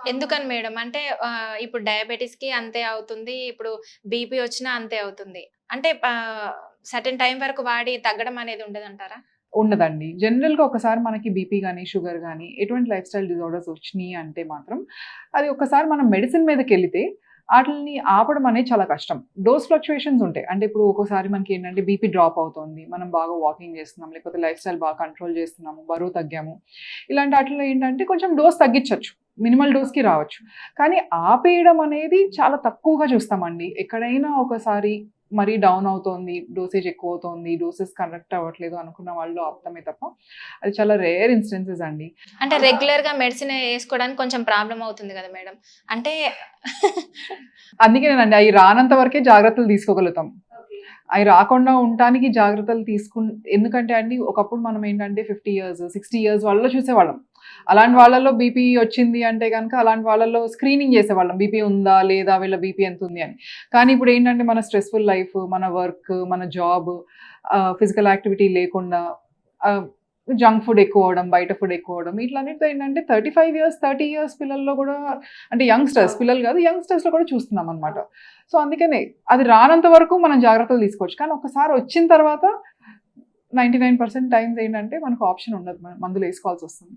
ఎందుకని మేడం? అంటే ఇప్పుడు డయాబెటిస్‌కి అంతే అవుతుంది. ఇప్పుడు బీపీ వచ్చినా అంతే అవుతుంది. అంటే సర్టెన్ టైమ్ వరకు వాడి తగ్గడం అనేది ఉండదంటారా? ఉండదండి. జనరల్‌గా ఒకసారి మనకి బీపీ గాని, షుగర్ గాని ఎటువంటి లైఫ్ స్టైల్ డిజార్డర్స్ వచ్చినియి అంటే మాత్రం, అది ఒక్కసారి మనం మెడిసిన్ మీదకెళితే ఆటిల్ని ఆపడం అనేది చాలా కష్టం. డోస్ ఫ్లక్చుయేషన్స్ ఉంటాయి. అంటే ఇప్పుడు ఒక్కోసారి మనకేంటంటే బీపీ డ్రాప్ అవుతోంది. మనం బాగా వాకింగ్ చేస్తున్నాం. లేకపోతే లైఫ్ స్టైల్ బాగా కంట్రోల్ చేస్తున్నాము. బరువు తగ్గాము. ఇలాంటి ఆటిల్లో ఏంటంటే కొంచెం డోస్ తగ్గించొచ్చు. మినిమల్ డోస్‌కి రావచ్చు. కానీ ఆపేయడం అనేది చాలా తక్కువగా చూస్తామండి. ఎక్కడైనా ఒకసారి మరీ డౌన్ అవుతోంది, డోసేజ్ ఎక్కువవుతోంది, డోసెస్ కనెక్ట్ అవ్వట్లేదు అనుకున్న వాళ్ళు ఆపుతామే తప్ప, అది చాలా రేర్ ఇన్‌స్టెన్సెస్ అండి. అంటే రెగ్యులర్‌గా మెడిసిన్ ఏసుకోవడానికి కొంచెం ప్రాబ్లమ్ అవుతుంది గదా మేడం. అంటే అందుకేనండి అయి రానంత వరకే జాగ్రత్తలు తీసుకోగలుగుతాం. అయి రాకుండా ఉండటానికి జాగ్రత్తలు ఎందుకంటే అండి ఒకప్పుడు మనం ఏంటంటే 50 ఇయర్స్, 60 ఇయర్స్ వాళ్ళలో చూసేవాళ్ళం. అలాంటి వాళ్ళలో బీపీ వచ్చింది అంటే గనక అలాంటి వాళ్ళలో స్క్రీనింగ్ చేసేవాళ్ళం. బీపీ ఉందా? లేదా? వీళ్ళ బీపీ ఎంతుంది అని. కానీ ఇప్పుడేంటంటే మన స్ట్రెస్‌ఫుల్ లైఫ్, మన వర్క్, మన జాబ్, ఫిజికల్ యాక్టివిటీ లేకుండా ఆహ్, జంక్ ఫుడ్ ఎక్కువవ్వడం, బయట ఫుడ్ ఎక్కువవ్వడం వీటిలన్నిటితో ఏంటంటే 35 ఇయర్స్, 30 ఇయర్స్ పిల్లల్లో గూడా అంటే యంగ్‌స్టర్స్ పిల్లలు గాదు యంగ్‌స్టర్స్‌లో కూడా చూస్తున్నామనమాట. సో, అందుకనే అది రానంత వరకు మనం జాగ్రత్తలు తీసుకోవచ్చు. కానీ ఒక్కసారి వచ్చిన తర్వాత 99% టైమ్స్ ఏంటంటే మనకు ఆప్షన్ ఉండదు. మందులేసుకోవాల్సొస్తుంది.